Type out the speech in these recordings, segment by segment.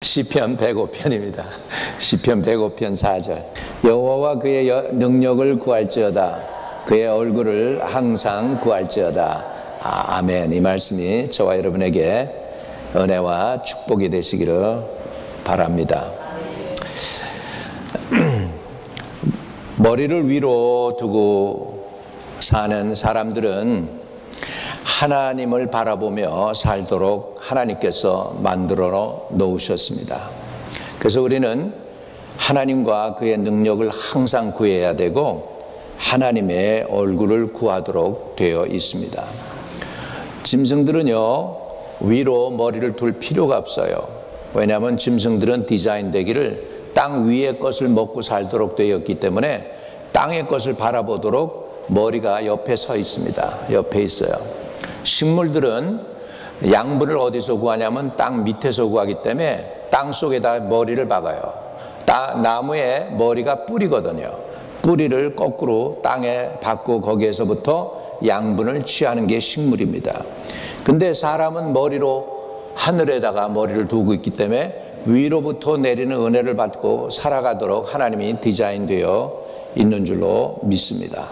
시편 105편입니다. 시편 105편 4절. 여호와와 그의 능력을 구할지어다. 그의 얼굴을 항상 구할지어다. 아멘. 이 말씀이 저와 여러분에게 은혜와 축복이 되시기를 바랍니다. 머리를 위로 두고 사는 사람들은 하나님을 바라보며 살도록 하나님께서 만들어 놓으셨습니다. 그래서 우리는 하나님과 그의 능력을 항상 구해야 되고 하나님의 얼굴을 구하도록 되어 있습니다. 짐승들은요, 위로 머리를 둘 필요가 없어요. 왜냐하면 짐승들은 디자인되기를 땅 위의 것을 먹고 살도록 되었기 때문에 땅의 것을 바라보도록 머리가 옆에 서 있습니다. 옆에 있어요. 식물들은 양분을 어디서 구하냐면 땅 밑에서 구하기 때문에 땅 속에다 머리를 박아요. 나무에 머리가 뿌리거든요. 뿌리를 거꾸로 땅에 박고 거기에서부터 양분을 취하는 게 식물입니다. 근데 사람은 머리로 하늘에다가 머리를 두고 있기 때문에 위로부터 내리는 은혜를 받고 살아가도록 하나님이 디자인되어 있는 줄로 믿습니다.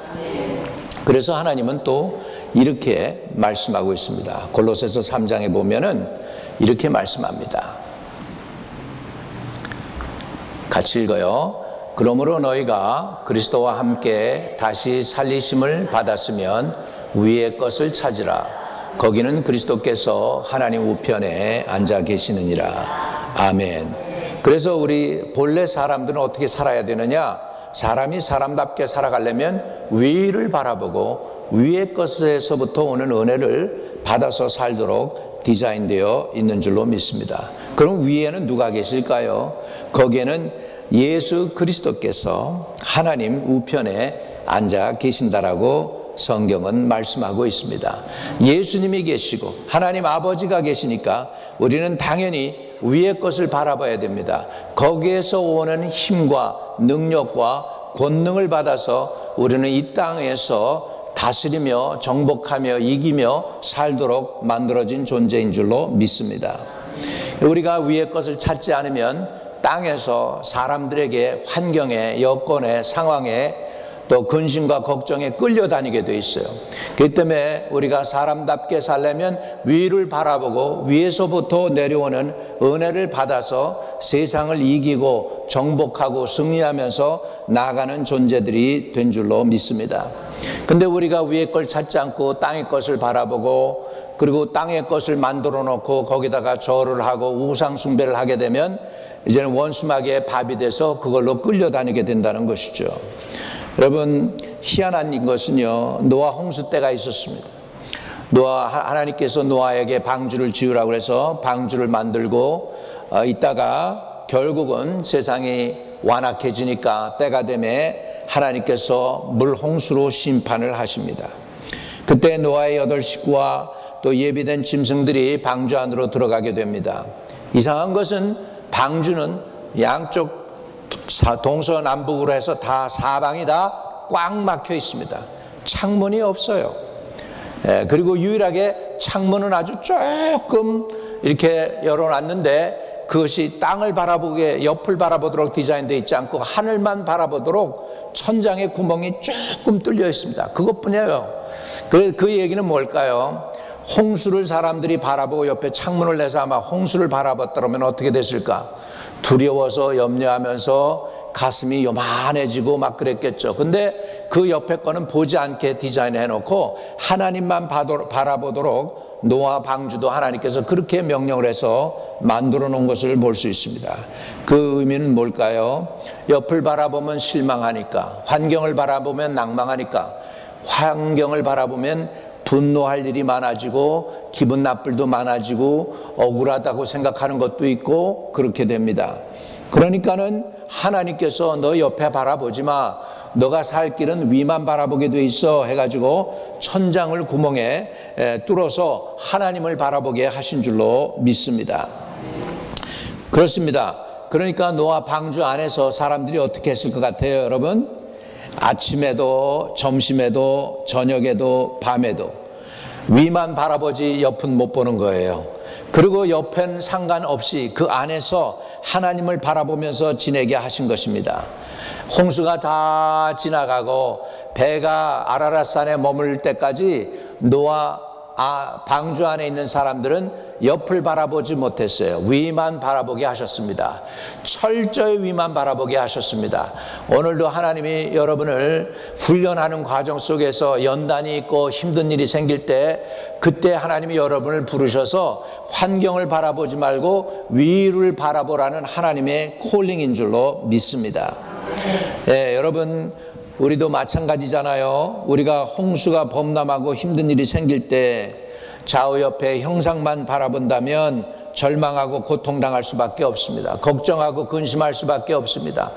그래서 하나님은 또 이렇게 말씀하고 있습니다. 골로새서 3장에 보면은 이렇게 말씀합니다. 같이 읽어요. 그러므로 너희가 그리스도와 함께 다시 살리심을 받았으면 위의 것을 찾으라. 거기는 그리스도께서 하나님 우편에 앉아 계시느니라. 아멘. 그래서 우리 본래 사람들은 어떻게 살아야 되느냐? 사람이 사람답게 살아가려면 위를 바라보고 위의 것에서부터 오는 은혜를 받아서 살도록 디자인되어 있는 줄로 믿습니다. 그럼 위에는 누가 계실까요? 거기에는 예수 그리스도께서 하나님 우편에 앉아 계신다라고 성경은 말씀하고 있습니다. 예수님이 계시고 하나님 아버지가 계시니까 우리는 당연히 위의 것을 바라봐야 됩니다. 거기에서 오는 힘과 능력과 권능을 받아서 우리는 이 땅에서 다스리며 정복하며 이기며 살도록 만들어진 존재인 줄로 믿습니다. 우리가 위의 것을 찾지 않으면 땅에서 사람들에게 환경에 여건에 상황에 또 근심과 걱정에 끌려다니게 돼 있어요. 그렇기 때문에 우리가 사람답게 살려면 위를 바라보고 위에서부터 내려오는 은혜를 받아서 세상을 이기고 정복하고 승리하면서 나아가는 존재들이 된 줄로 믿습니다. 근데 우리가 위의 걸 찾지 않고 땅의 것을 바라보고 그리고 땅의 것을 만들어 놓고 거기다가 절을 하고 우상 숭배를 하게 되면 이제는 원수마귀의 밥이 돼서 그걸로 끌려다니게 된다는 것이죠. 여러분, 희한한 것은요, 노아 홍수 때가 있었습니다. 하나님께서 노아에게 방주를 지으라고 해서 방주를 만들고 있다가 결국은 세상이 완악해지니까 때가 되매 하나님께서 물 홍수로 심판을 하십니다. 그때 노아의 8 식구와 또 예비된 짐승들이 방주 안으로 들어가게 됩니다. 이상한 것은 방주는 양쪽 동서남북으로 해서 다 사방이 다 꽉 막혀 있습니다. 창문이 없어요. 그리고 유일하게 창문은 아주 조금 이렇게 열어놨는데 그것이 땅을 바라보게 옆을 바라보도록 디자인되어 있지 않고 하늘만 바라보도록 천장에 구멍이 조금 뚫려 있습니다. 그것뿐이에요. 그 얘기는 뭘까요? 홍수를 사람들이 바라보고 옆에 창문을 내서 아마 홍수를 바라봤다면 어떻게 됐을까? 두려워서 염려하면서 가슴이 요만해지고 막 그랬겠죠. 근데 그 옆에 거는 보지 않게 디자인해 놓고 하나님만 바라보도록 노아 방주도 하나님께서 그렇게 명령을 해서 만들어 놓은 것을 볼 수 있습니다. 그 의미는 뭘까요? 옆을 바라보면 실망하니까, 환경을 바라보면 낭망하니까, 환경을 바라보면 분노할 일이 많아지고 기분 나쁠 일도 많아지고 억울하다고 생각하는 것도 있고 그렇게 됩니다. 그러니까는 하나님께서 너 옆에 바라보지 마, 너가 살 길은 위만 바라보게 돼 있어 해가지고 천장을 구멍에 뚫어서 하나님을 바라보게 하신 줄로 믿습니다. 그렇습니다. 그러니까 노아 방주 안에서 사람들이 어떻게 했을 것 같아요, 여러분? 아침에도 점심에도 저녁에도 밤에도 위만 바라보지 옆은 못 보는 거예요. 그리고 옆엔 상관없이 그 안에서 하나님을 바라보면서 지내게 하신 것입니다. 홍수가 다 지나가고 배가 아라랏산에 머물 때까지 노아 방주 안에 있는 사람들은 옆을 바라보지 못했어요. 위만 바라보게 하셨습니다. 철저히 위만 바라보게 하셨습니다. 오늘도 하나님이 여러분을 훈련하는 과정 속에서 연단이 있고 힘든 일이 생길 때, 그때 하나님이 여러분을 부르셔서 환경을 바라보지 말고 위를 바라보라는 하나님의 콜링인 줄로 믿습니다. 네, 여러분, 우리도 마찬가지잖아요. 우리가 홍수가 범람하고 힘든 일이 생길 때 좌우 옆에 형상만 바라본다면 절망하고 고통당할 수밖에 없습니다. 걱정하고 근심할 수밖에 없습니다.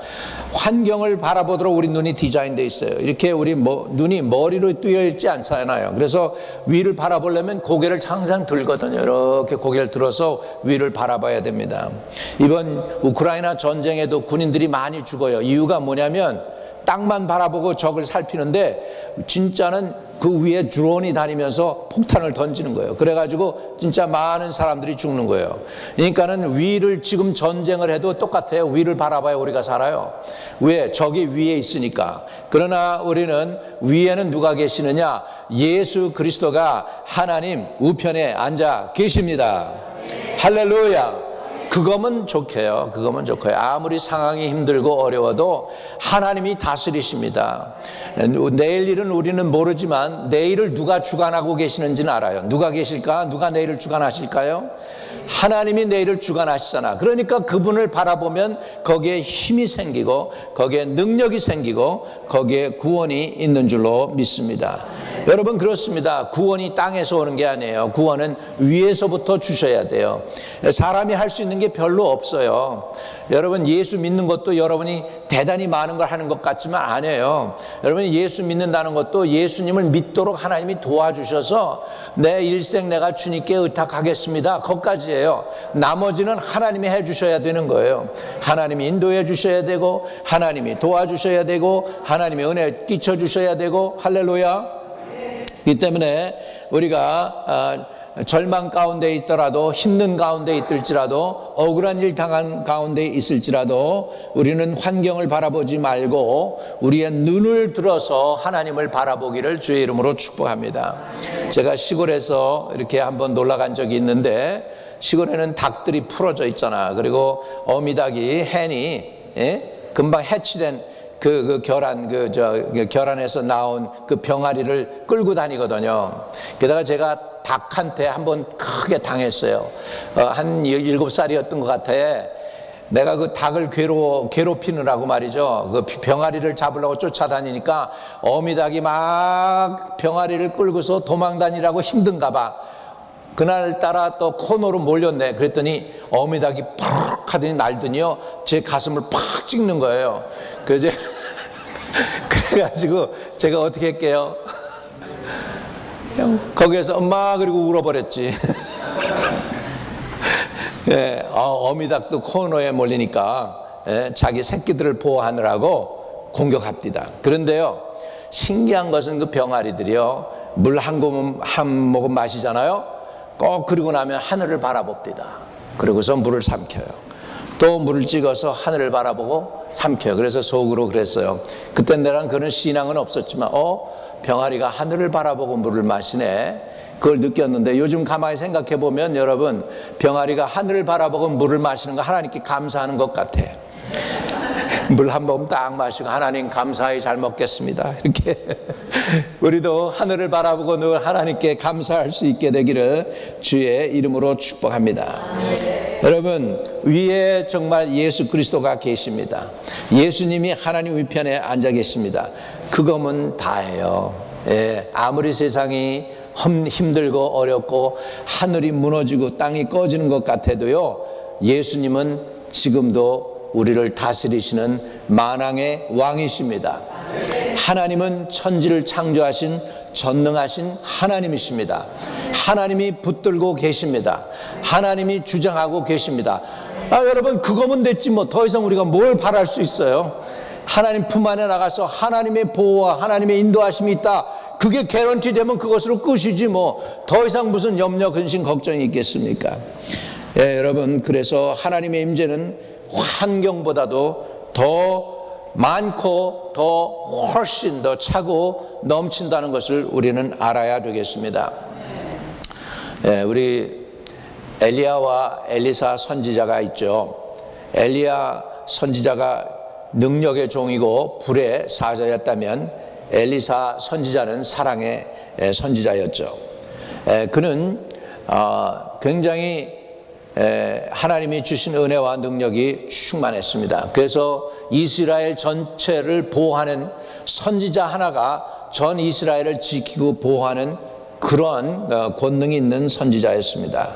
환경을 바라보도록 우리 눈이 디자인되어 있어요. 이렇게 우리 눈이 머리로 뜨여 있지 않잖아요. 그래서 위를 바라보려면 고개를 항상 들거든요. 이렇게 고개를 들어서 위를 바라봐야 됩니다. 이번 우크라이나 전쟁에도 군인들이 많이 죽어요. 이유가 뭐냐면 땅만 바라보고 적을 살피는데 진짜는 그 위에 드론이 다니면서 폭탄을 던지는 거예요. 그래가지고 진짜 많은 사람들이 죽는 거예요. 그러니까는 위를, 지금 전쟁을 해도 똑같아요. 위를 바라봐야 우리가 살아요. 왜? 적이 위에 있으니까. 그러나 우리는 위에는 누가 계시느냐? 예수 그리스도가 하나님 우편에 앉아 계십니다. 할렐루야. 그거면 좋게요. 그거면 좋고요. 아무리 상황이 힘들고 어려워도 하나님이 다스리십니다. 내일 일은 우리는 모르지만 내일을 누가 주관하고 계시는지는 알아요. 누가 계실까? 누가 내일을 주관하실까요? 하나님이 내일을 주관하시잖아. 그러니까 그분을 바라보면 거기에 힘이 생기고 거기에 능력이 생기고 거기에 구원이 있는 줄로 믿습니다. 여러분, 그렇습니다. 구원이 땅에서 오는 게 아니에요. 구원은 위에서부터 주셔야 돼요. 사람이 할 수 있는 게 별로 없어요. 여러분, 예수 믿는 것도 여러분이 대단히 많은 걸 하는 것 같지만 아니에요. 여러분이 예수 믿는다는 것도 예수님을 믿도록 하나님이 도와주셔서 내 일생 내가 주님께 의탁하겠습니다, 거기까지예요. 나머지는 하나님이 해주셔야 되는 거예요. 하나님이 인도해 주셔야 되고, 하나님이 도와주셔야 되고, 하나님이 은혜 끼쳐주셔야 되고. 할렐루야. 이 때문에 우리가 절망 가운데 있더라도, 힘든 가운데 있을지라도, 억울한 일 당한 가운데 있을지라도 우리는 환경을 바라보지 말고 우리의 눈을 들어서 하나님을 바라보기를 주의 이름으로 축복합니다. 제가 시골에서 이렇게 한번 놀러 간 적이 있는데, 시골에는 닭들이 풀어져 있잖아. 그리고 어미닭이, 헨이 금방 해치된 그 결안에서 나온 그 병아리를 끌고 다니거든요. 게다가 제가 닭한테 한번 크게 당했어요. 한 7살이었던 것 같아. 내가 그 닭을 괴롭히느라고 말이죠. 그 병아리를 잡으려고 쫓아다니니까 어미닭이 막 병아리를 끌고서 도망다니라고 힘든가 봐. 그날따라 또 코너로 몰렸네. 그랬더니 어미닭이 팍 하더니 날더니요, 제 가슴을 팍 찍는 거예요. 그래가지고 제가 어떻게 할게요? 거기에서 엄마 그리고 울어버렸지. 예, 어미닭도 코너에 몰리니까 자기 새끼들을 보호하느라고 공격합니다. 그런데요, 신기한 것은 그 병아리들이요, 물 한 모금 마시잖아요. 꼭 그러고 나면 하늘을 바라봅니다. 그러고서 물을 삼켜요. 또 물을 찍어서 하늘을 바라보고 삼켜요. 그래서 속으로 그랬어요. 그때 내랑 그런 신앙은 없었지만 병아리가 하늘을 바라보고 물을 마시네, 그걸 느꼈는데, 요즘 가만히 생각해 보면 여러분, 병아리가 하늘을 바라보고 물을 마시는 거 하나님께 감사하는 것 같아. 물 한 모금 딱 마시고 하나님 감사히 잘 먹겠습니다, 이렇게. 우리도 하늘을 바라보고 늘 하나님께 감사할 수 있게 되기를 주의 이름으로 축복합니다. 여러분, 위에 정말 예수 그리스도가 계십니다. 예수님이 하나님 우편에 앉아 계십니다. 그거면 다예요. 예, 아무리 세상이 힘들고 어렵고 하늘이 무너지고 땅이 꺼지는 것 같아도요, 예수님은 지금도 우리를 다스리시는 만왕의 왕이십니다. 하나님은 천지를 창조하신 전능하신 하나님이십니다. 하나님이 붙들고 계십니다. 하나님이 주장하고 계십니다. 여러분, 그거면 됐지 뭐. 더 이상 우리가 뭘 바랄 수 있어요? 하나님 품 안에 나가서 하나님의 보호와 하나님의 인도하심이 있다. 그게 개런티 되면 그것으로 끝이지 뭐 더 이상 무슨 염려, 근심, 걱정이 있겠습니까? 예, 여러분, 그래서 하나님의 임재는 환경보다도 더 많고 더 훨씬 더 차고 넘친다는 것을 우리는 알아야 되겠습니다. 예, 우리 엘리야와 엘리사 선지자가 있죠. 엘리야 선지자가 능력의 종이고 불의 사자였다면 엘리사 선지자는 사랑의 선지자였죠. 그는 굉장히 하나님이 주신 은혜와 능력이 충만했습니다. 그래서 이스라엘 전체를 보호하는 선지자 하나가 전 이스라엘을 지키고 보호하는 그런 권능이 있는 선지자였습니다.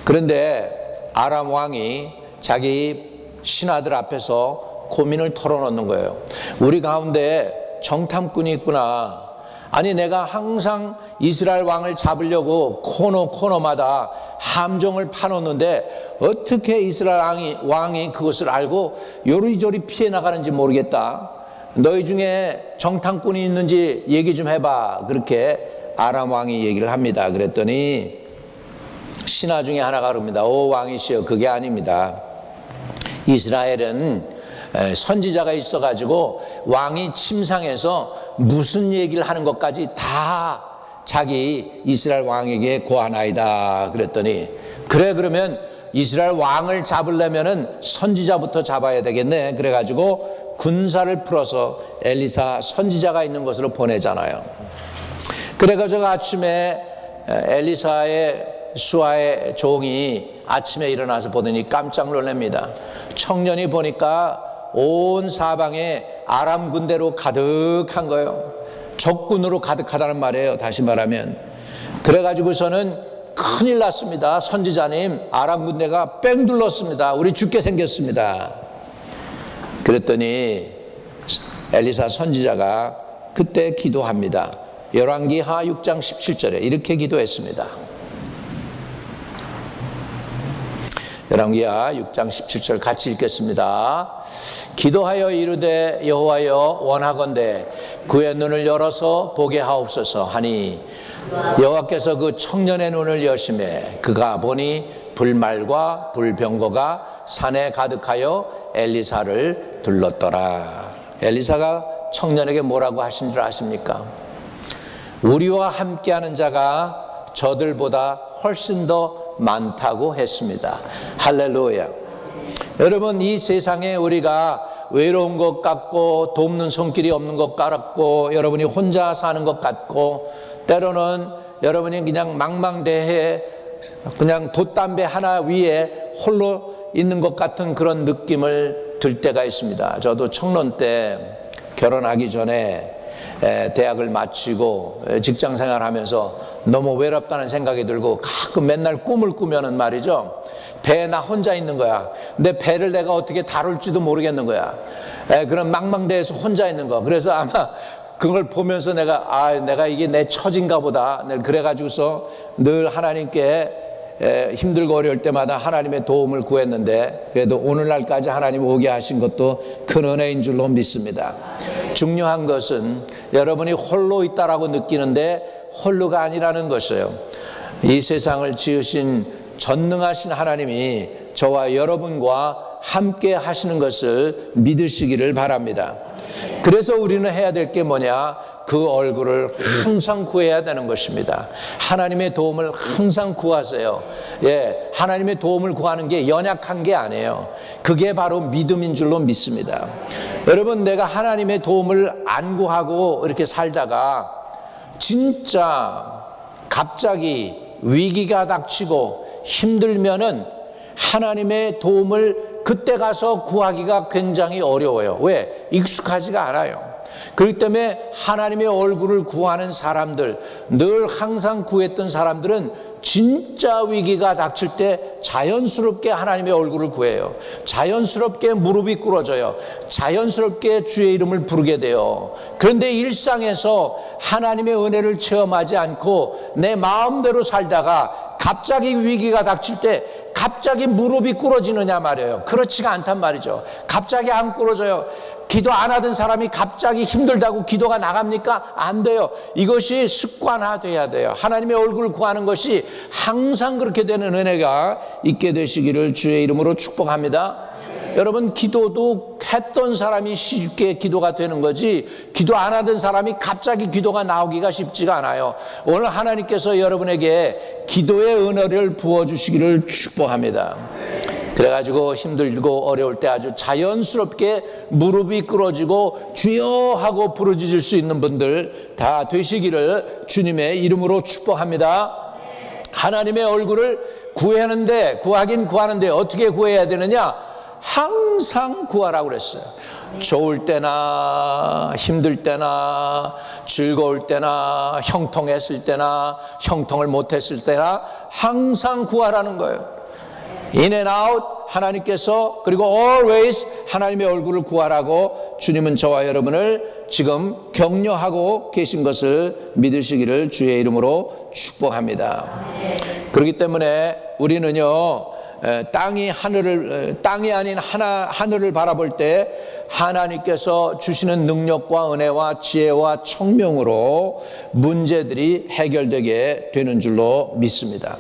그런데 아람 왕이 자기 신하들 앞에서 고민을 털어놓는 거예요. 우리 가운데 정탐꾼이 있구나. 아니, 내가 항상 이스라엘 왕을 잡으려고 코너마다 함정을 파놓는데 어떻게 이스라엘 왕이 그것을 알고 요리조리 피해 나가는지 모르겠다. 너희 중에 정탐꾼이 있는지 얘기 좀 해봐. 그렇게 아람 왕이 얘기를 합니다. 그랬더니 신하 중에 하나가 그럽니다. 오 왕이시여, 그게 아닙니다. 이스라엘은 선지자가 있어가지고 왕이 침상에서 무슨 얘기를 하는 것까지 다 자기 이스라엘 왕에게 고하나이다. 그랬더니 그래, 그러면 이스라엘 왕을 잡으려면은 선지자부터 잡아야 되겠네. 그래가지고 군사를 풀어서 엘리사 선지자가 있는 곳으로 보내잖아요. 그래가지고 아침에 엘리사의 수하의 종이 아침에 일어나서 보더니 깜짝 놀랍니다. 청년이 보니까 온 사방에 아람 군대로 가득한 거예요. 적군으로 가득하다는 말이에요. 다시 말하면. 그래가지고서는 큰일 났습니다. 선지자님, 아람 군대가 뺑 둘렀습니다. 우리 죽게 생겼습니다. 그랬더니 엘리사 선지자가 그때 기도합니다. 열왕기하 6장 17절에 이렇게 기도했습니다. 열왕기하 6장 17절 같이 읽겠습니다. 기도하여 이르되 여호와여 원하건대 그의 눈을 열어서 보게 하옵소서 하니 여호와께서 그 청년의 눈을 여심해 그가 보니 불말과 불병거가 산에 가득하여 엘리사를 둘렀더라. 엘리사가 청년에게 뭐라고 하신 줄 아십니까? 우리와 함께하는 자가 저들보다 훨씬 더 많다고 했습니다. 할렐루야. 여러분, 이 세상에 우리가 외로운 것 같고 돕는 손길이 없는 것 같고 여러분이 혼자 사는 것 같고 때로는 여러분이 그냥 망망대해에 그냥 돛담배 하나 위에 홀로 있는 것 같은 그런 느낌을 들 때가 있습니다. 저도 청년 때 결혼하기 전에 대학을 마치고 직장생활 하면서 너무 외롭다는 생각이 들고 가끔 맨날 꿈을 꾸면은 말이죠, 배에 나 혼자 있는 거야. 근데 배를 내가 어떻게 다룰지도 모르겠는 거야. 그런 망망대해에서 혼자 있는 거. 그래서 아마 그걸 보면서 내가 이게 내 처진가 보다. 그래가지고서 늘 하나님께 힘들고 어려울 때마다 하나님의 도움을 구했는데 그래도 오늘날까지 하나님 오게 하신 것도 큰 은혜인 줄로 믿습니다. 중요한 것은 여러분이 홀로 있다라고 느끼는데 홀로가 아니라는 것이에요. 이 세상을 지으신 전능하신 하나님이 저와 여러분과 함께 하시는 것을 믿으시기를 바랍니다. 그래서 우리는 해야 될 게 뭐냐? 그 얼굴을 항상 구해야 되는 것입니다. 하나님의 도움을 항상 구하세요. 하나님의 도움을 구하는 게 연약한 게 아니에요. 그게 바로 믿음인 줄로 믿습니다. 여러분, 내가 하나님의 도움을 안 구하고 이렇게 살다가 진짜 갑자기 위기가 닥치고 힘들면은 하나님의 도움을 그때 가서 구하기가 굉장히 어려워요. 왜? 익숙하지가 않아요. 그렇기 때문에 하나님의 얼굴을 구하는 사람들, 늘 항상 구했던 사람들은 진짜 위기가 닥칠 때 자연스럽게 하나님의 얼굴을 구해요. 자연스럽게 무릎이 꿇어져요. 자연스럽게 주의 이름을 부르게 돼요. 그런데 일상에서 하나님의 은혜를 체험하지 않고 내 마음대로 살다가 갑자기 위기가 닥칠 때 갑자기 무릎이 꿇어지느냐 말이에요. 그렇지가 않단 말이죠. 갑자기 안 꿇어져요. 기도 안 하던 사람이 갑자기 힘들다고 기도가 나갑니까? 안 돼요. 이것이 습관화돼야 돼요. 하나님의 얼굴을 구하는 것이 항상 그렇게 되는 은혜가 있게 되시기를 주의 이름으로 축복합니다. 여러분, 기도도 했던 사람이 쉽게 기도가 되는 거지, 기도 안 하던 사람이 갑자기 기도가 나오기가 쉽지가 않아요. 오늘 하나님께서 여러분에게 기도의 은혜를 부어주시기를 축복합니다. 그래가지고 힘들고 어려울 때 아주 자연스럽게 무릎이 꿇어지고 주여 하고 부르짖을 수 있는 분들 다 되시기를 주님의 이름으로 축복합니다. 하나님의 얼굴을 구하긴 구하는데 어떻게 구해야 되느냐? 항상 구하라고 그랬어요. 좋을 때나 힘들 때나 즐거울 때나 형통했을 때나 형통을 못했을 때나 항상 구하라는 거예요. In and out 하나님께서, 그리고 always 하나님의 얼굴을 구하라고 주님은 저와 여러분을 지금 격려하고 계신 것을 믿으시기를 주의 이름으로 축복합니다. 그렇기 때문에 우리는요, 땅이 아닌 하늘을 바라볼 때 하나님께서 주시는 능력과 은혜와 지혜와 청명으로 문제들이 해결되게 되는 줄로 믿습니다.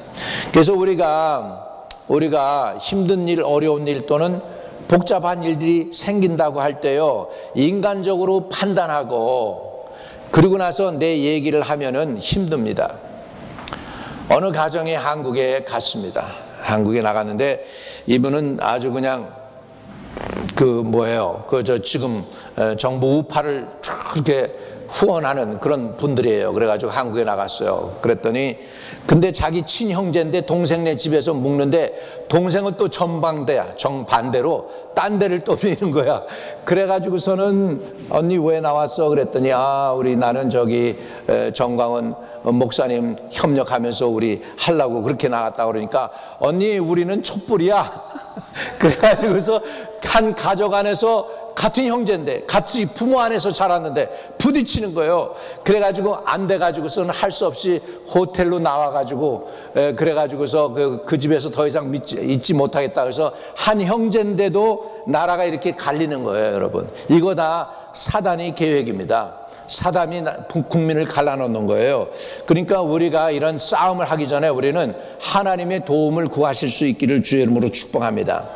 그래서 우리가 힘든 일, 어려운 일 또는 복잡한 일들이 생긴다고 할 때요, 인간적으로 판단하고 그리고 나서 내 얘기를 하면은 힘듭니다. 어느 가정이 한국에 갔습니다. 한국에 나갔는데 이분은 아주 그냥 지금 정부 우파를 그렇게 후원하는 그런 분들이에요. 그래가지고 한국에 나갔어요. 그랬더니 근데 자기 친형제인데 동생네 집에서 묵는데 동생은 또 정반대로 딴 데를 또 미는 거야. 그래가지고서는 언니 왜 나왔어? 그랬더니 나는 정광훈 목사님 협력하면서 우리 하려고 그렇게 나갔다 그러니까 언니 우리는 촛불이야. 그래가지고서 한 가족 안에서 같은 형제인데 같이 부모 안에서 자랐는데 부딪히는 거예요. 그래가지고 안 돼가지고서는 할 수 없이 호텔로 나와가지고 그래가지고서 그 집에서 더 이상 있지 못하겠다 그래서 한 형제인데도 나라가 이렇게 갈리는 거예요. 여러분, 이거 다 사단의 계획입니다. 사단이 국민을 갈라놓는 거예요. 그러니까 우리가 이런 싸움을 하기 전에 우리는 하나님의 도움을 구하실 수 있기를 주의 이름으로 축복합니다.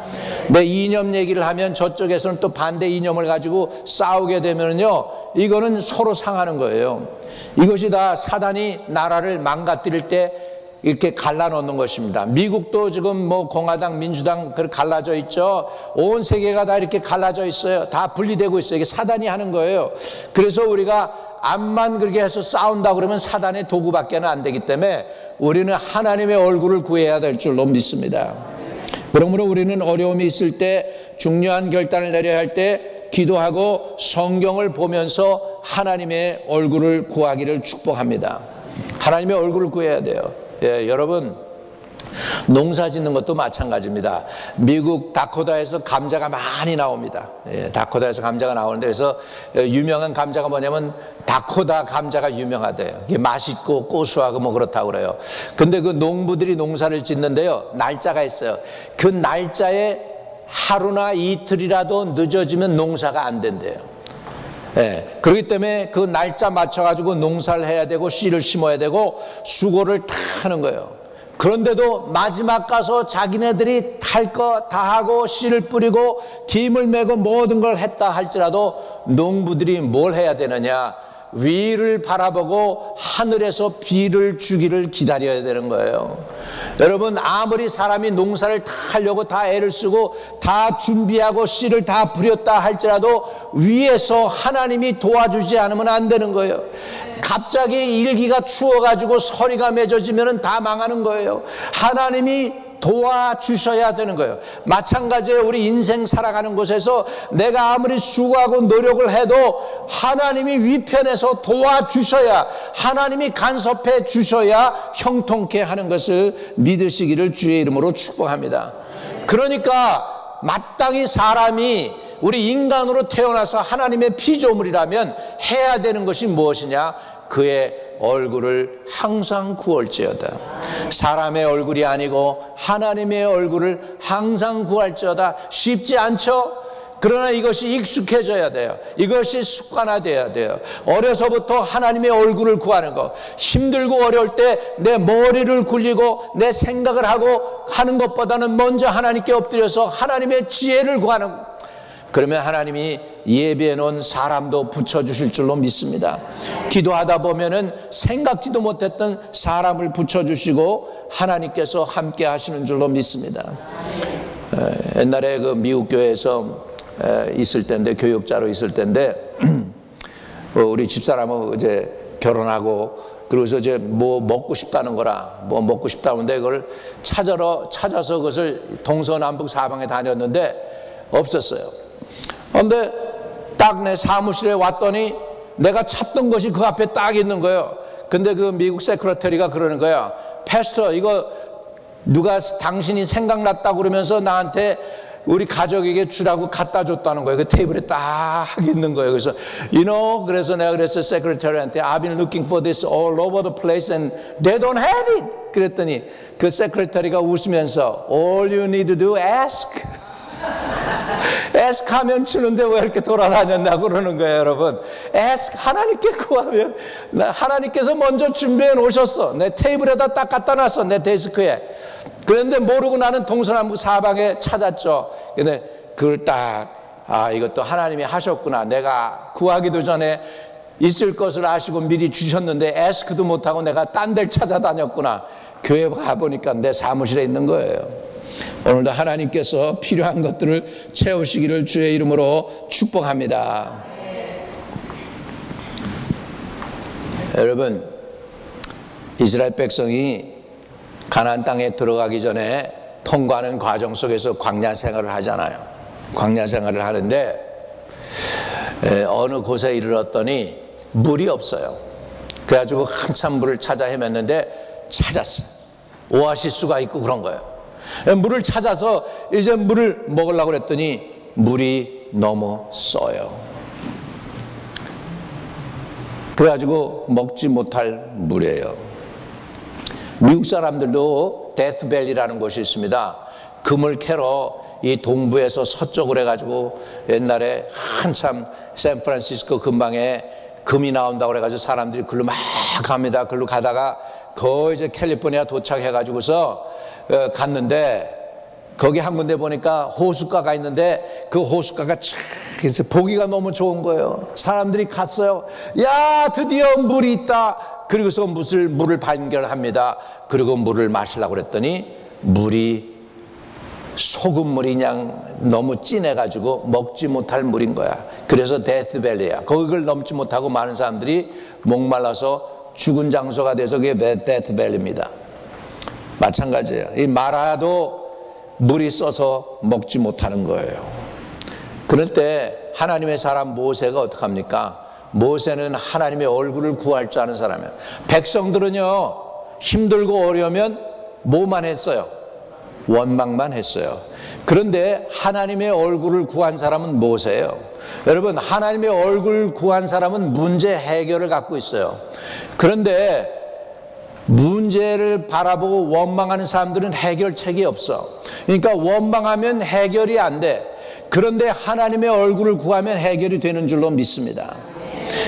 내 이념 얘기를 하면 저쪽에서는 또 반대 이념을 가지고 싸우게 되면요, 이거는 서로 상하는 거예요. 이것이 다 사단이 나라를 망가뜨릴 때 이렇게 갈라놓는 것입니다. 미국도 지금 공화당, 민주당 그렇게 갈라져 있죠. 온 세계가 다 이렇게 갈라져 있어요. 다 분리되고 있어요. 이게 사단이 하는 거예요. 그래서 우리가 암만 그렇게 해서 싸운다 그러면 사단의 도구밖에 안 되기 때문에 우리는 하나님의 얼굴을 구해야 될 줄로 믿습니다. 그러므로 우리는 어려움이 있을 때, 중요한 결단을 내려야 할 때 기도하고 성경을 보면서 하나님의 얼굴을 구하기를 축복합니다. 하나님의 얼굴을 구해야 돼요. 여러분, 농사 짓는 것도 마찬가지입니다. 미국 다코다에서 감자가 많이 나옵니다. 다코다에서 감자가 나오는데, 그래서 유명한 감자가 뭐냐면 다코다 감자가 유명하대요. 이게 맛있고 고소하고 그렇다고 그래요. 근데 그 농부들이 농사를 짓는데요, 날짜가 있어요. 그 날짜에 하루나 이틀이라도 늦어지면 농사가 안 된대요. 그렇기 때문에 그 날짜 맞춰가지고 농사를 해야 되고 씨를 심어야 되고 수고를 다 하는 거예요. 그런데도 마지막 가서 자기네들이 탈 거 다 하고 씨를 뿌리고 김을 메고 모든 걸 했다 할지라도 농부들이 뭘 해야 되느냐? 위를 바라보고 하늘에서 비를 주기를 기다려야 되는 거예요. 여러분, 아무리 사람이 농사를 다 하려고 다 애를 쓰고 다 준비하고 씨를 다 뿌렸다 할지라도 위에서 하나님이 도와주지 않으면 안 되는 거예요. 갑자기 일기가 추워가지고 서리가 맺어지면 다 망하는 거예요. 하나님이 도와주셔야 되는 거예요. 마찬가지예요. 우리 인생 살아가는 곳에서 내가 아무리 수고하고 노력을 해도 하나님이 위편에서 도와주셔야, 하나님이 간섭해 주셔야 형통케 하는 것을 믿으시기를 주의 이름으로 축복합니다. 그러니까 마땅히 사람이 우리 인간으로 태어나서 하나님의 피조물이라면 해야 되는 것이 무엇이냐? 그의 얼굴을 항상 구할지어다. 사람의 얼굴이 아니고 하나님의 얼굴을 항상 구할지어다. 쉽지 않죠? 그러나 이것이 익숙해져야 돼요. 이것이 습관화돼야 돼요. 어려서부터 하나님의 얼굴을 구하는 것. 힘들고 어려울 때 내 머리를 굴리고 내 생각을 하고 하는 것보다는 먼저 하나님께 엎드려서 하나님의 지혜를 구하는 것. 그러면 하나님이 예비해 놓은 사람도 붙여주실 줄로 믿습니다. 기도하다 보면은 생각지도 못했던 사람을 붙여주시고 하나님께서 함께 하시는 줄로 믿습니다. 옛날에 그 미국 교회에서 있을 때인데, 교육자로 있을 때인데, 우리 집사람은 이제 결혼하고, 그래서 이제 뭐 먹고 싶다는 거라, 뭐 먹고 싶다는데 그걸 찾아서 그것을 동서남북 사방에 다녔는데 없었어요. 그런데 딱 내 사무실에 왔더니 내가 찾던 것이 그 앞에 딱 있는 거예요. 근데 그 미국 세크레터리가 그러는 거야. 패스터, 이거 누가 당신이 생각났다고 그러면서 나한테 우리 가족에게 주라고 갖다 줬다는 거예요. 그 테이블에 딱 있는 거예요. 그래서 그래서 내가 그랬어요. 세크레터리한테 I've been looking for this all over the place and they don't have it. 그랬더니 그 세크레터리가 웃으면서 All you need to do ask. ask 하면 주는데 왜 이렇게 돌아다녔나 그러는 거예요, 여러분. ask, 하나님께 구하면 하나님께서 먼저 준비해 놓으셨어. 내 테이블에다 딱 갖다 놨어, 내 데스크에. 그런데 모르고 나는 동서남북 사방에 찾았죠. 근데 그걸 딱, 이것도 하나님이 하셨구나. 내가 구하기도 전에 있을 것을 아시고 미리 주셨는데 ask도 못하고 내가 딴 데를 찾아다녔구나. 교회 가보니까 내 사무실에 있는 거예요. 오늘도 하나님께서 필요한 것들을 채우시기를 주의 이름으로 축복합니다. 여러분, 이스라엘 백성이 가나안 땅에 들어가기 전에 통과하는 과정 속에서 광야 생활을 하잖아요. 광야 생활을 하는데 어느 곳에 이르렀더니 물이 없어요. 그래가지고 한참 물을 찾아 헤맸는데 찾았어요. 오아시스가 있고 그런 거예요. 물을 찾아서 이제 물을 먹으려고 그랬더니 물이 너무 써요. 그래가지고 먹지 못할 물이에요. 미국 사람들도 데스밸리라는 곳이 있습니다. 금을 캐러 이 동부에서 서쪽으로 해가지고 옛날에 한참 샌프란시스코 근방에 금이 나온다고 그래가지고 사람들이 글로 막 갑니다. 글로 가다가 거의 이제 캘리포니아 도착해가지고서 갔는데 거기 한 군데 보니까 호숫가가 있는데 그 호숫가가 참 보기가 너무 좋은 거예요. 사람들이 갔어요. 야, 드디어 물이 있다. 그리고서 물을 발견합니다. 그리고 물을 마시려고 그랬더니 물이 소금물이 그냥 너무 진해가지고 먹지 못할 물인 거야. 그래서 데스밸리야. 거기를 넘지 못하고 많은 사람들이 목말라서 죽은 장소가 돼서 그게 데스밸리입니다. 마찬가지예요. 이 마라도 물이 써서 먹지 못하는 거예요. 그럴 때 하나님의 사람 모세가 어떡합니까? 모세는 하나님의 얼굴을 구할 줄 아는 사람이에요. 백성들은요, 힘들고 어려우면 뭐만 했어요? 원망만 했어요. 그런데 하나님의 얼굴을 구한 사람은 모세예요. 여러분, 하나님의 얼굴을 구한 사람은 문제 해결을 갖고 있어요. 그런데 문제를 바라보고 원망하는 사람들은 해결책이 없어. 그러니까 원망하면 해결이 안 돼. 그런데 하나님의 얼굴을 구하면 해결이 되는 줄로 믿습니다.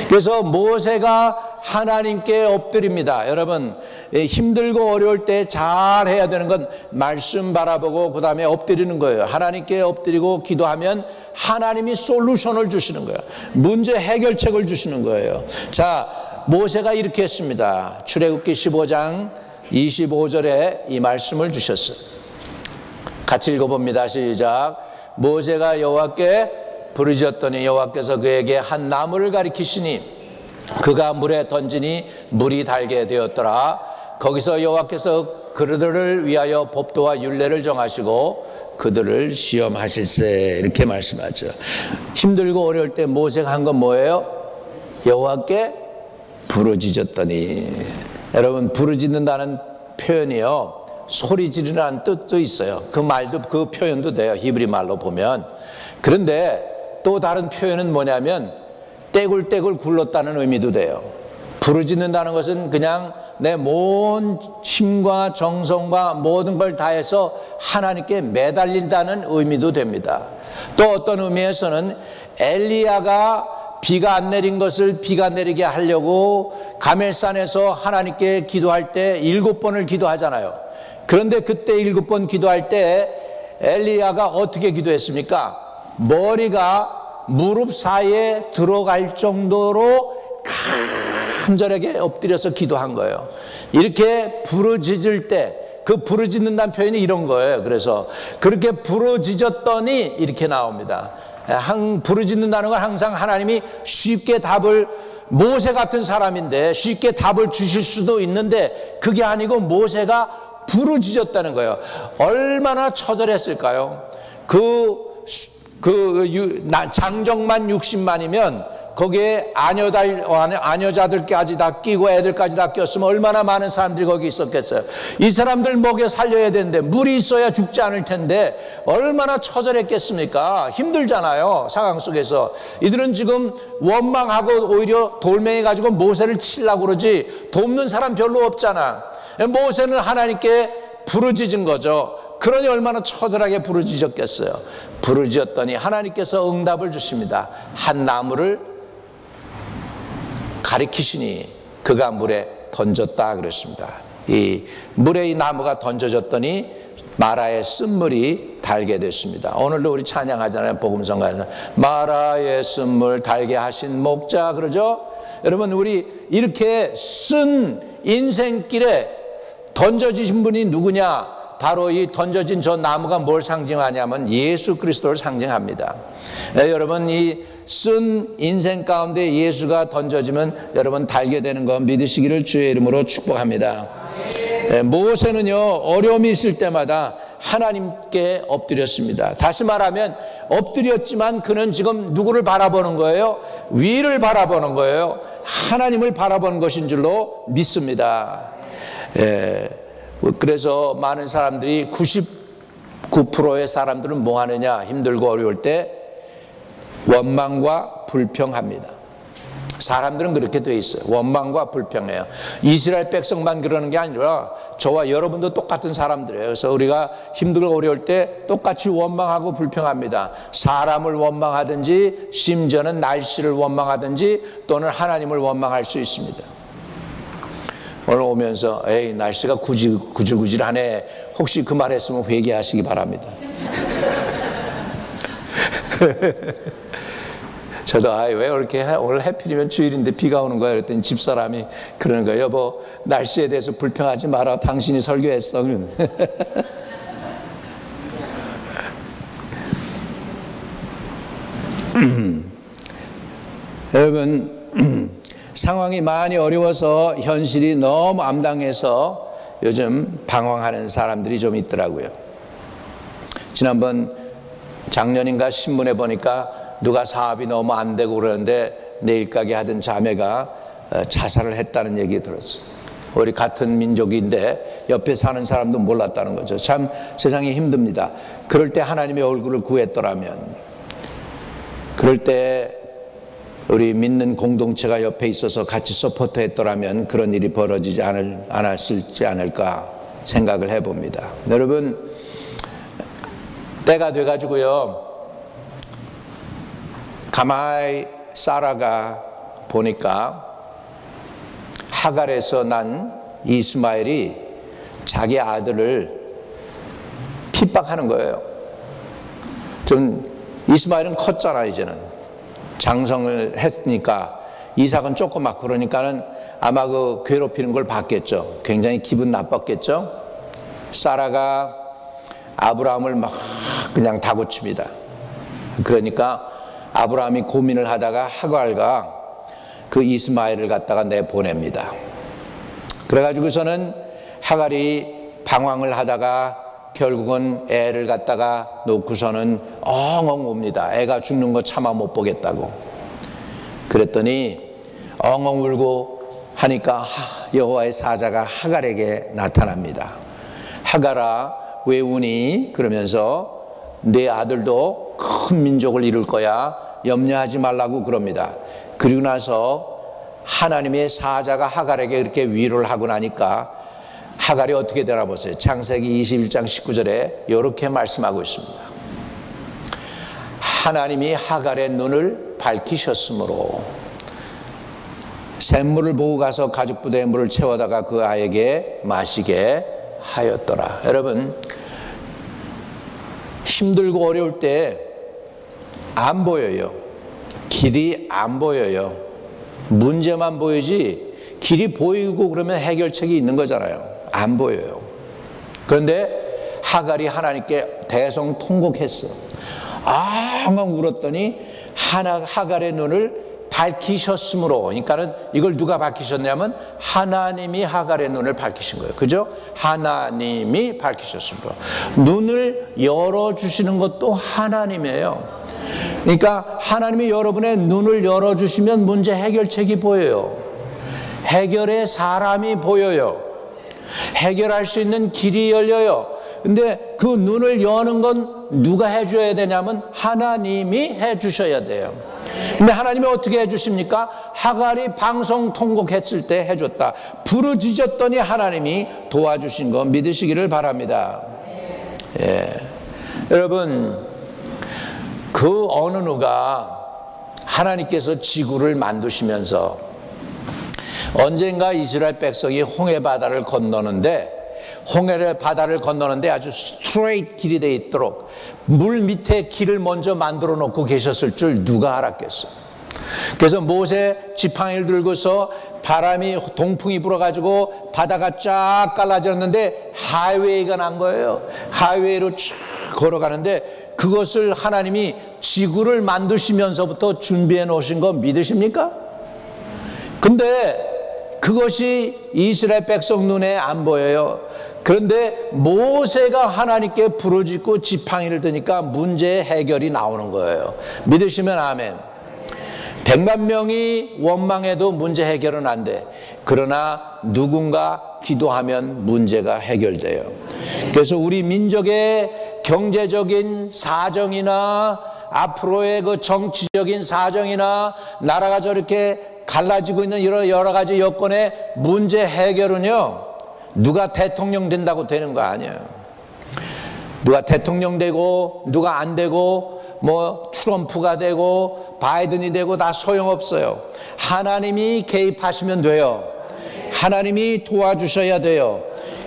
그래서 모세가 하나님께 엎드립니다. 여러분, 힘들고 어려울 때 잘 해야 되는 건 말씀 바라보고 그 다음에 엎드리는 거예요. 하나님께 엎드리고 기도하면 하나님이 솔루션을 주시는 거예요. 문제 해결책을 주시는 거예요. 자, 모세가 이렇게 했습니다. 출애굽기 15장 25절에 이 말씀을 주셨어요. 같이 읽어봅니다. 시작. 모세가 여호와께 부르짖었더니 여호와께서 그에게 한 나무를 가리키시니 그가 물에 던지니 물이 달게 되었더라. 거기서 여호와께서 그들을 위하여 법도와 율례를 정하시고 그들을 시험하실세. 이렇게 말씀하죠. 힘들고 어려울 때 모세가 한 건 뭐예요? 여호와께 부르짖었더니. 여러분, 부르짖는다는 표현이요, 소리 지르라는 뜻도 있어요. 그 말도, 그 표현도 돼요. 히브리 말로 보면. 그런데 또 다른 표현은 뭐냐면 떼굴떼굴 굴렀다는 의미도 돼요. 부르짖는다는 것은 그냥 내 온 힘과 정성과 모든 걸 다해서 하나님께 매달린다는 의미도 됩니다. 또 어떤 의미에서는 엘리야가 비가 안 내린 것을 비가 내리게 하려고 가멜산에서 하나님께 기도할 때 7번을 기도하잖아요. 그런데 그때 7번 기도할 때 엘리야가 어떻게 기도했습니까? 머리가 무릎 사이에 들어갈 정도로 간절하게 엎드려서 기도한 거예요. 이렇게 부르짖을 때, 그 부르짖는다는 표현이 이런 거예요. 그래서 그렇게 부르짖었더니 이렇게 나옵니다. 부르짖는다는 건 항상 하나님이 쉽게 답을, 모세 같은 사람인데 쉽게 답을 주실 수도 있는데 그게 아니고 모세가 부르짖었다는 거예요. 얼마나 처절했을까요? 장정만 60만이면 거기에 아녀자들까지 다 끼고 애들까지 다 꼈으면 얼마나 많은 사람들이 거기 있었겠어요. 이 사람들 먹여 살려야 되는데 물이 있어야 죽지 않을 텐데 얼마나 처절했겠습니까? 힘들잖아요, 상황 속에서. 이들은 지금 원망하고 오히려 돌멩이 가지고 모세를 치려고 그러지 돕는 사람 별로 없잖아. 모세는 하나님께 부르짖은 거죠. 그러니 얼마나 처절하게 부르짖었겠어요. 부르짖었더니 하나님께서 응답을 주십니다. 한 나무를 가리키시니 그가 물에 던졌다 그랬습니다. 이 물에 이 나무가 던져졌더니 마라의 쓴물이 달게 됐습니다. 오늘도 우리 찬양하잖아요. 복음성가에서 마라의 쓴물 달게 하신 목자, 그러죠? 여러분, 우리 이렇게 쓴 인생길에 던져지신 분이 누구냐? 바로 이 던져진 저 나무가 뭘 상징하냐면 예수 그리스도를 상징합니다. 여러분, 이 쓴 인생 가운데 예수가 던져지면 여러분 달게 되는 거 믿으시기를 주의 이름으로 축복합니다. 모세는요, 어려움이 있을 때마다 하나님께 엎드렸습니다. 다시 말하면 엎드렸지만 그는 지금 누구를 바라보는 거예요? 위를 바라보는 거예요. 하나님을 바라보는 것인 줄로 믿습니다. 그래서 많은 사람들이 99%의 사람들은 뭐 하느냐? 힘들고 어려울 때 원망과 불평합니다. 사람들은 그렇게 돼 있어요. 원망과 불평해요. 이스라엘 백성만 그러는 게 아니라 저와 여러분도 똑같은 사람들이에요. 그래서 우리가 힘들고 어려울 때 똑같이 원망하고 불평합니다. 사람을 원망하든지 심지어는 날씨를 원망하든지 또는 하나님을 원망할 수 있습니다. 오늘 오면서 에이, 날씨가 구질구질하네, 혹시 그 말 했으면 회개하시기 바랍니다. 저도 왜 이렇게 오늘 해필이면 주일인데 비가 오는 거야? 그랬더니 집사람이 그러는 거예요. 여보, 날씨에 대해서 불평하지 마라. 당신이 설교했어. 여러분, 상황이 많이 어려워서 현실이 너무 암담해서 요즘 방황하는 사람들이 좀 있더라고요. 지난번 작년인가 신문에 보니까 누가 사업이 너무 안 되고 그러는데 내일 가게 하던 자매가 자살을 했다는 얘기 들었어요. 우리 같은 민족인데 옆에 사는 사람도 몰랐다는 거죠. 참 세상이 힘듭니다. 그럴 때 하나님의 얼굴을 구했더라면, 그럴 때 우리 믿는 공동체가 옆에 있어서 같이 서포트했더라면 그런 일이 벌어지지 않았을지 않을까 생각을 해봅니다. 여러분, 때가 돼가지고요, 가마이 사라가 보니까 하갈에서 난 이스마엘이 자기 아들을 핍박하는 거예요. 좀 이스마엘은 컸잖아. 이제는 장성을 했으니까. 이삭은 조그맣고 그러니까는 아마 그 괴롭히는 걸 봤겠죠. 굉장히 기분 나빴겠죠. 사라가 아브라함을 막 그냥 다그칩니다. 그러니까 아브라함이 고민을 하다가 하갈과 그 이스마엘을 갖다가 내보냅니다. 그래가지고서는 하갈이 방황을 하다가 결국은 애를 갖다가 놓고서는 엉엉 웁니다. 애가 죽는 거 차마 못 보겠다고. 그랬더니 엉엉 울고 하니까 여호와의 사자가 하갈에게 나타납니다. 하갈아, 왜 우니? 그러면서 내 아들도 큰 민족을 이룰 거야. 염려하지 말라고 그럽니다. 그리고 나서 하나님의 사자가 하갈에게 이렇게 위로를 하고 나니까 하갈이 어떻게 되나 보세요. 창세기 21장 19절에 이렇게 말씀하고 있습니다. 하나님이 하갈의 눈을 밝히셨으므로 샘물을 보고 가서 가죽 부대에 물을 채워다가 그 아이에게 마시게 하였더라. 여러분, 힘들고 어려울 때 안 보여요. 길이 안 보여요. 문제만 보이지 길이 보이고 그러면 해결책이 있는 거잖아요. 안 보여요. 그런데 하갈이 하나님께 대성통곡했어. 엉엉 울었더니 하갈의 눈을 밝히셨으므로, 그러니까는 이걸 누가 밝히셨냐면 하나님이 하갈의 눈을 밝히신 거예요. 그죠? 하나님이 밝히셨으므로. 눈을 열어주시는 것도 하나님이에요. 그러니까 하나님이 여러분의 눈을 열어주시면 문제 해결책이 보여요. 해결의 사람이 보여요. 해결할 수 있는 길이 열려요. 근데 그 눈을 여는 건 누가 해줘야 되냐면 하나님이 해주셔야 돼요. 근데 하나님이 어떻게 해주십니까? 하갈이 방송통곡했을 때 해줬다. 부르짖었더니 하나님이 도와주신 거 믿으시기를 바랍니다. 예. 여러분, 그 어느 누가 하나님께서 지구를 만드시면서 언젠가 이스라엘 백성이 홍해 바다를 건너는데, 홍해 바다를 건너는데 아주 스트레이트 길이 돼 있도록 물 밑에 길을 먼저 만들어 놓고 계셨을 줄 누가 알았겠어. 그래서 모세 지팡이를 들고서 바람이 동풍이 불어가지고 바다가 쫙 갈라졌는데 하이웨이가 난 거예요. 하이웨이로 쭉 걸어가는데 그것을 하나님이 지구를 만드시면서부터 준비해 놓으신 거 믿으십니까? 근데 그것이 이스라엘 백성 눈에 안 보여요. 그런데 모세가 하나님께 부르짖고 지팡이를 드니까 문제의 해결이 나오는 거예요. 믿으시면 아멘. 100만 명이 원망해도 문제 해결은 안 돼. 그러나 누군가 기도하면 문제가 해결돼요. 그래서 우리 민족의 경제적인 사정이나 앞으로의 그 정치적인 사정이나 나라가 저렇게 갈라지고 있는 여러 가지 여건의 문제 해결은요, 누가 대통령 된다고 되는 거 아니에요. 누가 대통령 되고 누가 안 되고 뭐 트럼프가 되고 바이든이 되고 다 소용없어요. 하나님이 개입하시면 돼요. 하나님이 도와주셔야 돼요.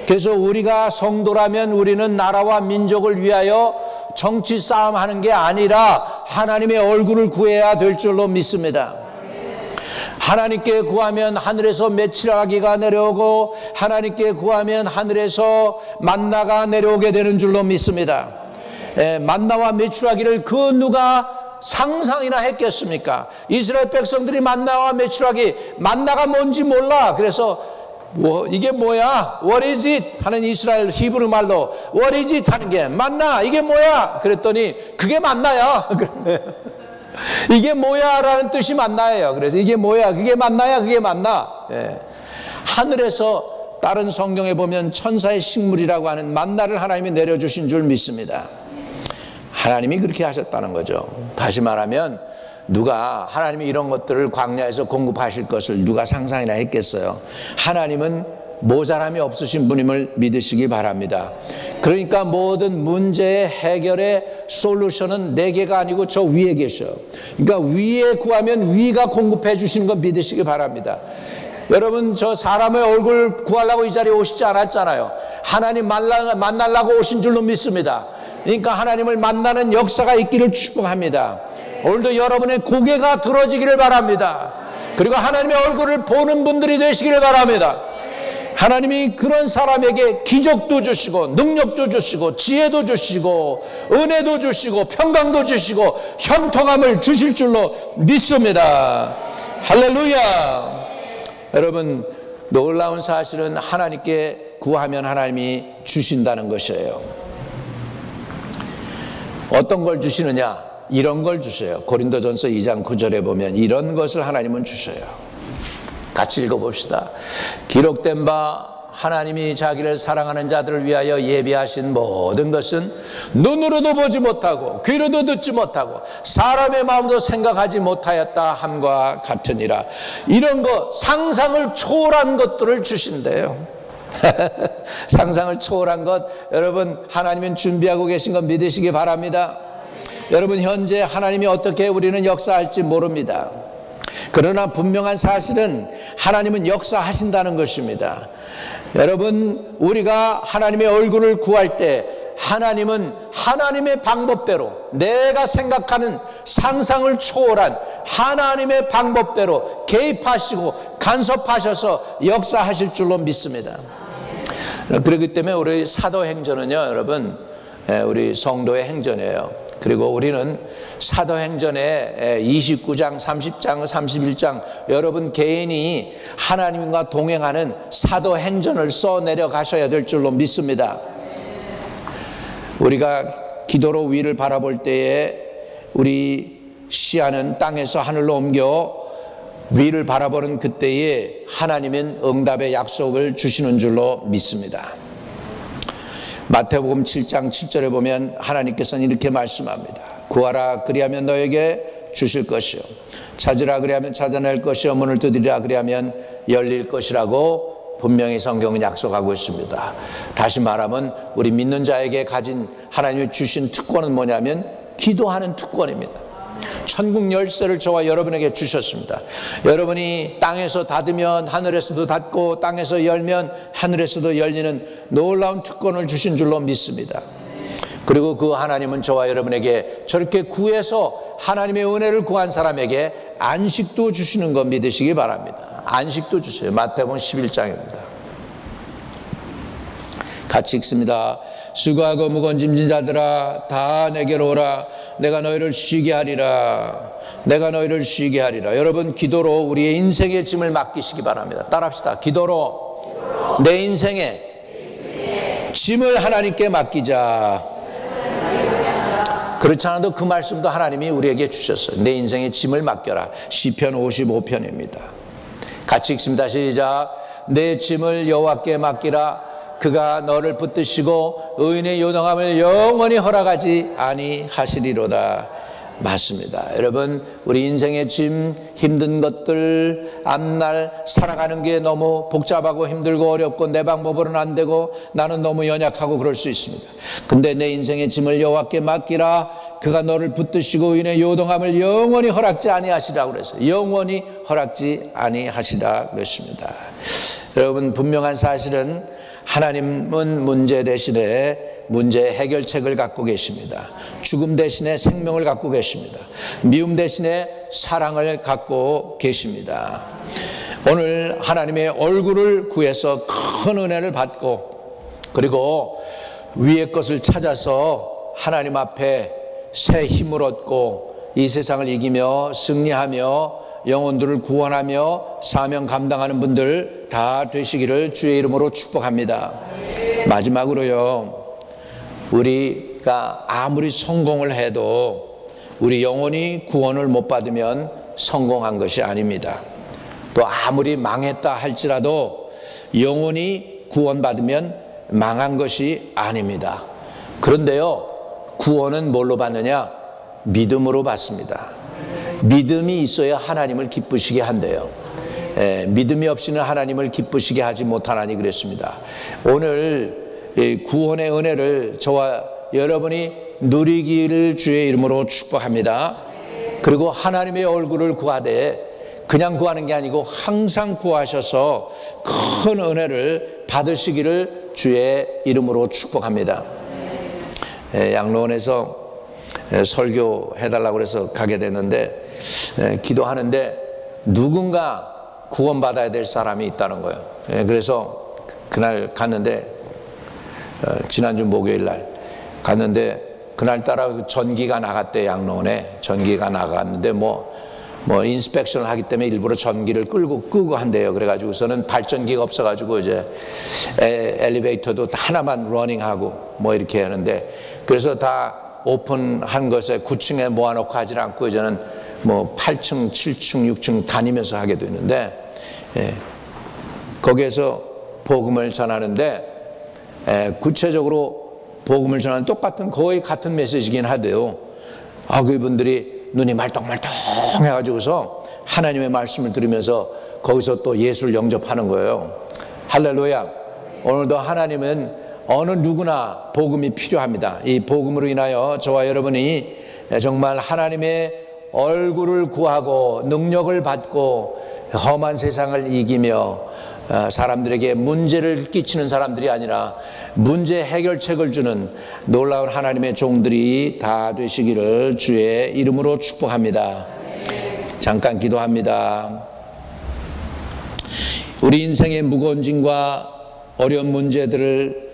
그래서 우리가 성도라면 우리는 나라와 민족을 위하여 정치 싸움하는 게 아니라 하나님의 얼굴을 구해야 될 줄로 믿습니다. 하나님께 구하면 하늘에서 메추라기가 내려오고 하나님께 구하면 하늘에서 만나가 내려오게 되는 줄로 믿습니다. 만나와 메추라기를 그 누가 상상이나 했겠습니까? 이스라엘 백성들이 만나와 메추라기, 만나가 뭔지 몰라. 그래서 이게 뭐야? What is it? 하는 이스라엘 히브리 말로 What is it? 하는 게 만나, 이게 뭐야? 그랬더니 그게 만나야. 이게 뭐야? 라는 뜻이 만나예요. 그래서 이게 뭐야? 그게 만나야, 그게 만나. 예. 하늘에서 다른 성경에 보면 천사의 식물이라고 하는 만나를 하나님이 내려주신 줄 믿습니다. 하나님이 그렇게 하셨다는 거죠. 다시 말하면 누가 하나님이 이런 것들을 광야에서 공급하실 것을 누가 상상이나 했겠어요. 하나님은 모자람이 없으신 분임을 믿으시기 바랍니다. 그러니까 모든 문제의 해결의 솔루션은 내게가 아니고 저 위에 계셔. 그러니까 위에 구하면 위가 공급해 주시는 거 믿으시기 바랍니다. 여러분, 저 사람의 얼굴 구하려고 이 자리에 오시지 않았잖아요. 하나님 만나려고 오신 줄로 믿습니다. 그러니까 하나님을 만나는 역사가 있기를 축복합니다. 오늘도 여러분의 고개가 들어지기를 바랍니다. 그리고 하나님의 얼굴을 보는 분들이 되시기를 바랍니다. 하나님이 그런 사람에게 기적도 주시고 능력도 주시고 지혜도 주시고 은혜도 주시고 평강도 주시고 형통함을 주실 줄로 믿습니다. 할렐루야. 여러분, 놀라운 사실은 하나님께 구하면 하나님이 주신다는 것이에요. 어떤 걸 주시느냐? 이런 걸 주셔요. 고린도전서 2장 9절에 보면 이런 것을 하나님은 주셔요. 같이 읽어봅시다. 기록된 바 하나님이 자기를 사랑하는 자들을 위하여 예비하신 모든 것은 눈으로도 보지 못하고 귀로도 듣지 못하고 사람의 마음도 생각하지 못하였다 함과 같으니라. 이런 것, 상상을 초월한 것들을 주신대요. 상상을 초월한 것, 여러분 하나님은 준비하고 계신 것 믿으시기 바랍니다. 여러분 현재 하나님이 어떻게 우리는 역사할지 모릅니다. 그러나 분명한 사실은 하나님은 역사하신다는 것입니다. 여러분 우리가 하나님의 얼굴을 구할 때 하나님은 하나님의 방법대로, 내가 생각하는 상상을 초월한 하나님의 방법대로 개입하시고 간섭하셔서 역사하실 줄로 믿습니다. 그렇기 때문에 우리 사도행전은요, 여러분 우리 성도의 행전이에요. 그리고 우리는 사도행전의 29장, 30장, 31장 여러분 개인이 하나님과 동행하는 사도행전을 써내려 가셔야 될 줄로 믿습니다. 우리가 기도로 위를 바라볼 때에 우리 시야는 땅에서 하늘로 옮겨 위를 바라보는 그때에 하나님은 응답의 약속을 주시는 줄로 믿습니다. 마태복음 7장 7절에 보면 하나님께서는 이렇게 말씀합니다. 구하라 그리하면 너에게 주실 것이요, 찾으라 그리하면 찾아낼 것이요, 문을 두드리라 그리하면 열릴 것이라고 분명히 성경은 약속하고 있습니다. 다시 말하면 우리 믿는 자에게 가진 하나님이 주신 특권은 뭐냐면 기도하는 특권입니다. 천국 열쇠를 저와 여러분에게 주셨습니다. 여러분이 땅에서 닫으면 하늘에서도 닫고 땅에서 열면 하늘에서도 열리는 놀라운 특권을 주신 줄로 믿습니다. 그리고 그 하나님은 저와 여러분에게 저렇게 구해서 하나님의 은혜를 구한 사람에게 안식도 주시는 거 믿으시기 바랍니다. 안식도 주세요. 마태복음 11장입니다. 같이 읽습니다. 수고하고 무거운 짐진 자들아 다 내게로 오라. 내가 너희를 쉬게 하리라. 내가 너희를 쉬게 하리라. 여러분 기도로 우리의 인생의 짐을 맡기시기 바랍니다. 따라합시다. 기도로 내 인생의 짐을 하나님께 맡기자. 그렇지 않아도 그 말씀도 하나님이 우리에게 주셨어요. 내 인생의 짐을 맡겨라. 시편 55편입니다. 같이 읽습니다. 시작. 내 짐을 여호와께 맡기라. 그가 너를 붙드시고 의인의 요동함을 영원히 허락하지 아니하시리로다. 맞습니다. 여러분 우리 인생의 짐, 힘든 것들, 앞날 살아가는 게 너무 복잡하고 힘들고 어렵고 내 방법으로는 안 되고 나는 너무 연약하고 그럴 수 있습니다. 근데 내 인생의 짐을 여호와께 맡기라. 그가 너를 붙드시고 의인의 요동함을 영원히 허락지 아니하시라 그랬어요. 영원히 허락지 아니하시라 그랬습니다. 여러분 분명한 사실은 하나님은 문제 대신에 문제 해결책을 갖고 계십니다. 죽음 대신에 생명을 갖고 계십니다. 미움 대신에 사랑을 갖고 계십니다. 오늘 하나님의 얼굴을 구해서 큰 은혜를 받고 그리고 위의 것을 찾아서 하나님 앞에 새 힘을 얻고 이 세상을 이기며 승리하며 영혼들을 구원하며 사명 감당하는 분들 다 되시기를 주의 이름으로 축복합니다. 마지막으로요, 우리가 아무리 성공을 해도 우리 영혼이 구원을 못 받으면 성공한 것이 아닙니다. 또 아무리 망했다 할지라도 영혼이 구원받으면 망한 것이 아닙니다. 그런데요, 구원은 뭘로 받느냐? 믿음으로 받습니다. 믿음이 있어야 하나님을 기쁘시게 한대요. 믿음이 없이는 하나님을 기쁘시게 하지 못하나니 그랬습니다. 오늘 구원의 은혜를 저와 여러분이 누리기를 주의 이름으로 축복합니다. 그리고 하나님의 얼굴을 구하되 그냥 구하는 게 아니고 항상 구하셔서 큰 은혜를 받으시기를 주의 이름으로 축복합니다. 양로원에서 설교해달라고 해서 가게 됐는데 기도하는데 누군가 구원받아야 될 사람이 있다는 거예요. 그래서 그날 갔는데 지난주 목요일 날 갔는데 그날따라 전기가 나갔대. 양로원에 전기가 나갔는데 뭐 인스펙션을 하기 때문에 일부러 전기를 끄고 한대요. 그래가지고서는 발전기가 없어가지고 이제 엘리베이터도 하나만 러닝하고 뭐 이렇게 하는데 그래서 다 오픈한 것에 9층에 모아놓고 하질 않고 이제는 뭐 8층, 7층, 6층 다니면서 하게 되는데 거기에서 복음을 전하는데 구체적으로 복음을 전하는 똑같은 거의 같은 메시지긴 하대요. 그분들이 눈이 말똥말똥 해가지고서 하나님의 말씀을 들으면서 거기서 또 예수를 영접하는 거예요. 할렐루야. 오늘도 하나님은 어느 누구나 복음이 필요합니다. 이 복음으로 인하여 저와 여러분이 정말 하나님의 얼굴을 구하고 능력을 받고 험한 세상을 이기며 사람들에게 문제를 끼치는 사람들이 아니라 문제 해결책을 주는 놀라운 하나님의 종들이 다 되시기를 주의 이름으로 축복합니다. 잠깐 기도합니다. 우리 인생의 무거운 짐과 어려운 문제들을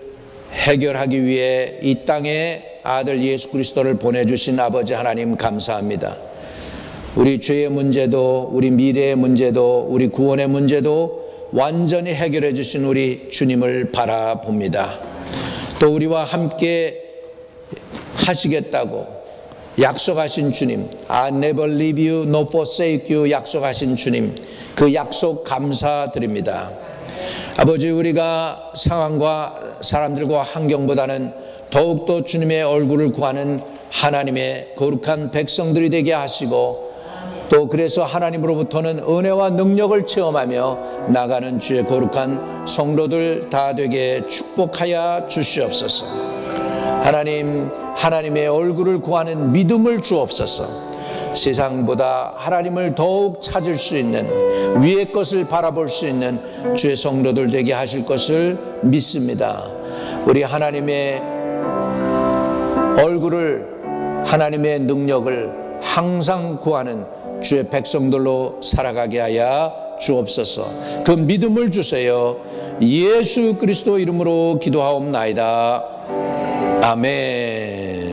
해결하기 위해 이 땅에 아들 예수 그리스도를 보내주신 아버지 하나님 감사합니다. 우리 죄의 문제도 우리 미래의 문제도 우리 구원의 문제도 완전히 해결해 주신 우리 주님을 바라봅니다. 또 우리와 함께 하시겠다고 약속하신 주님, I never leave you, nor forsake you 약속하신 주님, 그 약속 감사드립니다. 아버지, 우리가 상황과 사람들과 환경보다는 더욱더 주님의 얼굴을 구하는 하나님의 거룩한 백성들이 되게 하시고, 또 그래서 하나님으로부터는 은혜와 능력을 체험하며 나가는 주의 거룩한 성도들 다 되게 축복하여 주시옵소서. 하나님, 하나님의 얼굴을 구하는 믿음을 주옵소서. 세상보다 하나님을 더욱 찾을 수 있는, 위의 것을 바라볼 수 있는 주의 성도들 되게 하실 것을 믿습니다. 우리 하나님의 얼굴을, 하나님의 능력을 항상 구하는 주의 백성들로 살아가게 하여 주옵소서. 그 믿음을 주세요. 예수 그리스도 이름으로 기도하옵나이다. 아멘.